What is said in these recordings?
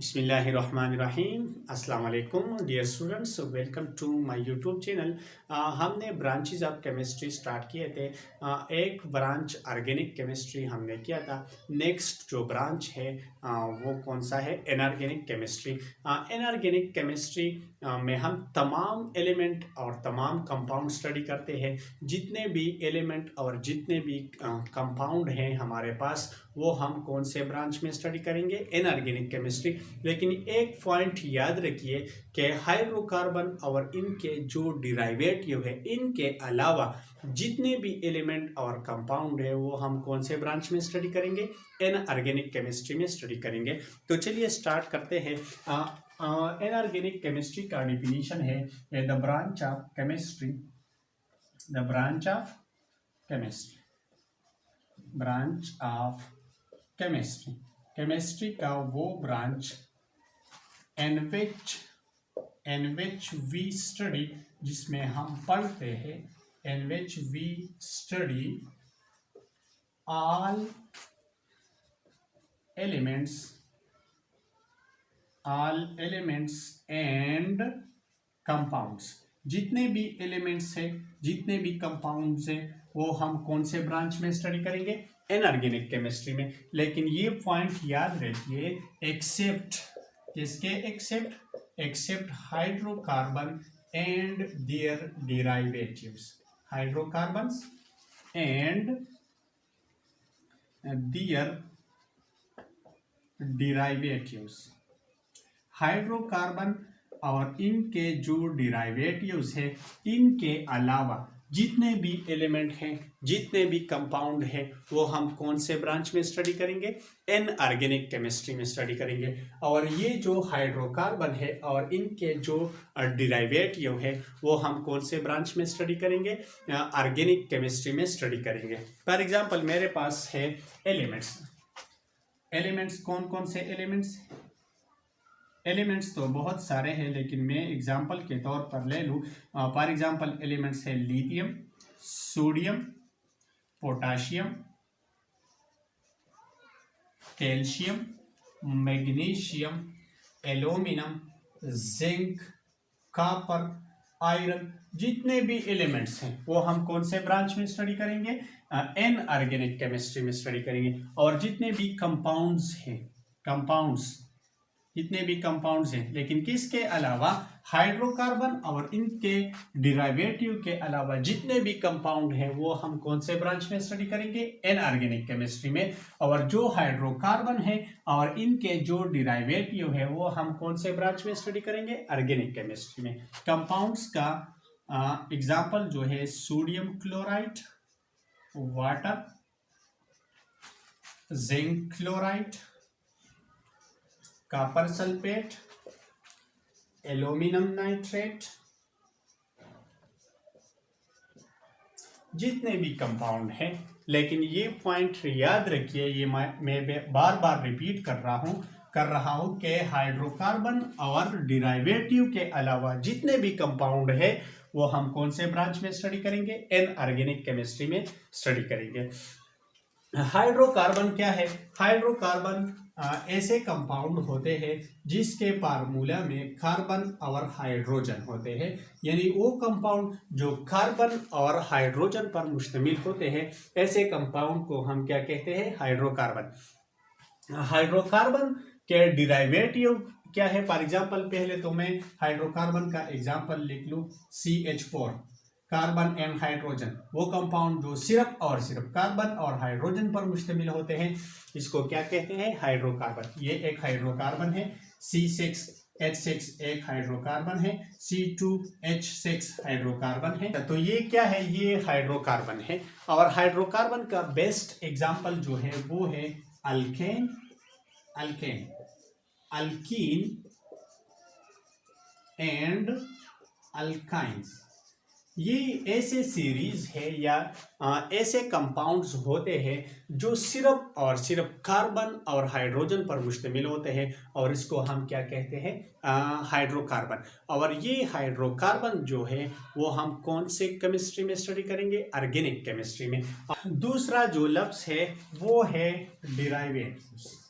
बिस्मिल्लाहिर्रहमानिर्रहीम। अस्सलाम वालेकुम dear students, welcome to my YouTube channel. हमने ब्रांचेस ऑफ केमिस्ट्री स्टार्ट किए थे। एक ब्रांच ऑर्गेनिक केमिस्ट्री हमने किया था। नेक्स्ट जो ब्रांच है वो कौन सा है? Inorganic chemistry. इनऑर्गेनिक केमिस्ट्री में हम तमाम एलिमेंट और तमाम कंपाउंड स्टडी करते हैं। जितने भी एलिमेंट और जितने भी कंपाउंड हैं हमारे पास, वो हम कौन से ब्रांच में स्टडी करेंगे? Inorganic chemistry. लेकिन एक पॉइंट याद रखिए कि हाइड्रोकार्बन और इनके जो डिराइवेटिव है, इनके अलावा जितने भी एलिमेंट और कंपाउंड है वो हम कौन से ब्रांच में स्टडी करेंगे? इनऑर्गेनिक केमिस्ट्री में स्टडी करेंगे। तो चलिए स्टार्ट करते हैं। इनऑर्गेनिक केमिस्ट्री का डिफिनीशन है the branch of chemistry, the branch of chemistry, branch of chemistry. Chemistry का वो branch in which we study, जिसमें हम पढ़ते हैं, in which we study all elements and compounds. जितने भी एलिमेंट्स है, जितने भी कंपाउंड्स है, वो हम कौन से ब्रांच में स्टडी करेंगे? इनऑर्गेनिक केमिस्ट्री में। लेकिन ये पॉइंट याद रखिए, एक्सेप्ट किसके? Except hydrocarbon and their derivatives. Hydrocarbons and their derivatives. Hydrocarbon और इनके जो डिराइवेटिव्स है, इनके अलावा जितने भी एलिमेंट हैं, जितने भी कंपाउंड हैं, वो हम कौन से ब्रांच में स्टडी करेंगे? इनऑर्गेनिक केमिस्ट्री में स्टडी करेंगे। और ये जो हाइड्रोकार्बन है और इनके जो डिराइवेटिव है, वो हम कौन से ब्रांच में स्टडी करेंगे? ऑर्गेनिक केमिस्ट्री में स्टडी करेंगे। फॉर एग्जांपल मेरे पास है एलिमेंट्स। कौन कौन से एलिमेंट्स? एलिमेंट्स तो बहुत सारे हैं, लेकिन मैं एग्जांपल के तौर पर ले लूँ। फॉर एग्जांपल एलिमेंट्स है lithium, sodium, potassium, calcium, magnesium, aluminium, zinc, copper, iron. जितने भी एलिमेंट्स हैं वो हम कौन से ब्रांच में स्टडी करेंगे? इनऑर्गेनिक केमिस्ट्री में स्टडी करेंगे। और जितने भी जितने भी कंपाउंड्स हैं, लेकिन किसके अलावा? हाइड्रोकार्बन और इनके डिराइवेटिव के अलावा जितने भी कंपाउंड हैं वो हम कौन से ब्रांच में स्टडी करेंगे? इनऑर्गेनिक केमिस्ट्री में। और जो हाइड्रोकार्बन है और इनके जो डिराइवेटिव है वो हम कौन से ब्रांच में स्टडी करेंगे? ऑर्गेनिक केमिस्ट्री में। कंपाउंड्स का एग्जाम्पल जो है sodium chloride, water, zinc chloride, copper sulphate, aluminium nitrate. जितने भी कंपाउंड हैं, लेकिन ये पॉइंट याद रखिए, ये मैं बार बार रिपीट कर रहा हूं कि हाइड्रोकार्बन और डिराइवेटिव के अलावा जितने भी कंपाउंड है वो हम कौन से ब्रांच में स्टडी करेंगे? इनऑर्गेनिक केमिस्ट्री में स्टडी करेंगे। हाइड्रोकार्बन क्या है? हाइड्रोकार्बन ऐसे कंपाउंड होते हैं जिसके फार्मूला में कार्बन और हाइड्रोजन होते हैं। यानी वो कंपाउंड जो कार्बन और हाइड्रोजन पर मुश्तमिल होते हैं, ऐसे कंपाउंड को हम क्या कहते हैं? हाइड्रोकार्बन। हाइड्रोकार्बन के डिराइवेटिव क्या है? फॉर एग्जांपल पहले तो मैं हाइड्रोकार्बन का एग्जांपल लिख लूँ, CH4, कार्बन एंड हाइड्रोजन। वो कंपाउंड जो सिर्फ और सिर्फ कार्बन और हाइड्रोजन पर मुश्तमिल होते हैं, इसको क्या कहते हैं? हाइड्रोकार्बन। ये एक हाइड्रोकार्बन है। C6H6 एक हाइड्रोकार्बन है। C2H6 हाइड्रोकार्बन है। तो ये क्या है? ये हाइड्रोकार्बन है। और हाइड्रोकार्बन का बेस्ट एग्जाम्पल जो है वो है अल्केन, अल्कीन एंड अल्काइंस। ये ऐसे सीरीज है या ऐसे कंपाउंड्स होते हैं जो सिर्फ और सिर्फ कार्बन और हाइड्रोजन पर मुश्तमिल होते हैं, और इसको हम क्या कहते हैं? हाइड्रोकार्बन। और ये हाइड्रोकार्बन जो है वो हम कौन से केमिस्ट्री में स्टडी करेंगे? ऑर्गेनिक केमिस्ट्री में। दूसरा जो लफ्ज़ है वो है डिराइवेटिव्स।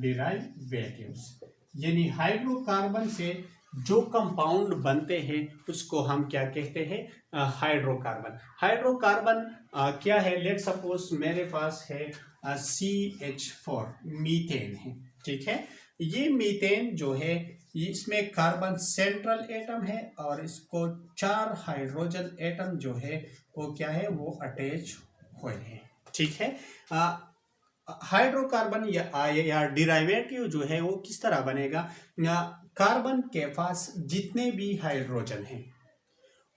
डिराइवेटिव्स, यानी हाइड्रोकार्बन से जो कंपाउंड बनते हैं उसको हम क्या कहते हैं, हाइड्रोकार्बन। हाइड्रोकार्बन क्या है, लेट सपोज मेरे पास है CH4, मीथेन है, ठीक है। ये मीथेन जो है इसमें कार्बन सेंट्रल एटम है और इसको 4 हाइड्रोजन एटम जो है वो क्या है, वो अटैच हुए हैं, ठीक है। हाइड्रोकार्बन या डिराइवेटिव जो है वो किस तरह बनेगा, कार्बन के पास जितने भी हाइड्रोजन हैं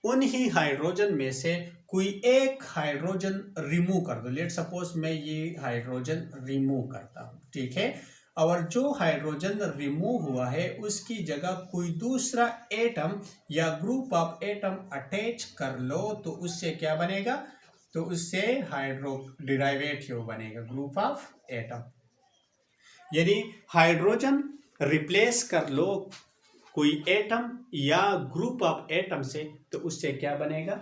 उन्हीं हाइड्रोजन में से कोई एक हाइड्रोजन रिमूव कर दो। लेट सपोज मैं ये हाइड्रोजन रिमूव करता हूँ, ठीक है, और जो हाइड्रोजन रिमूव हुआ है उसकी जगह कोई दूसरा एटम या ग्रुप ऑफ एटम अटैच कर लो तो उससे क्या बनेगा, तो उससे हाइड्रो डिराइवेटिव बनेगा, ग्रुप ऑफ एटम। यानी हाइड्रोजन रिप्लेस कर लो कोई एटम या ग्रुप ऑफ एटम से तो उससे क्या बनेगा,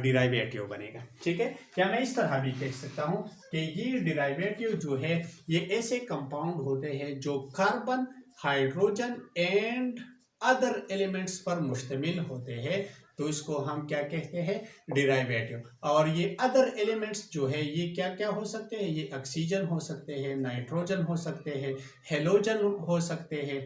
डिराइवेटिव बनेगा, ठीक है। या मैं इस तरह भी कह सकता हूं कि ये डिराइवेटिव जो है ये ऐसे कंपाउंड होते हैं जो carbon, hydrogen and other elements पर मुश्तमिल होते हैं, तो इसको हम क्या कहते हैं, डिराइवेटिव। और ये अदर एलिमेंट्स जो है ये क्या क्या हो सकते हैं, ये ऑक्सीजन हो सकते हैं, नाइट्रोजन हो सकते हैं, हेलोजन हो सकते हैं,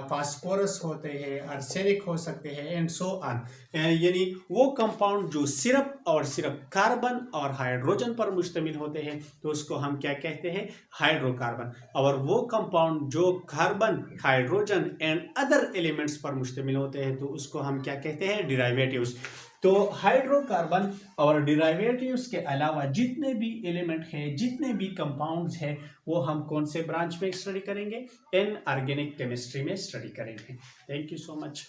फास्फोरस होते हैं, आर्सेनिक हो सकते हैं एंड सो ऑन। यानी वो कंपाउंड जो सिर्फ और सिर्फ कार्बन और हाइड्रोजन पर मुश्तमिल होते हैं तो उसको हम क्या कहते हैं, हाइड्रोकार्बन। और वो कंपाउंड जो carbon, hydrogen and other elements पर मुश्तमिल होते हैं तो उसको हम क्या कहते हैं, डिराइवेटिव्स। तो हाइड्रोकार्बन और डिराइवेटिव्स के अलावा जितने भी एलिमेंट हैं, जितने भी कंपाउंड्स हैं, वो हम कौन से ब्रांच में स्टडी करेंगे, इनऑर्गेनिक केमिस्ट्री में स्टडी करेंगे। Thank you so much.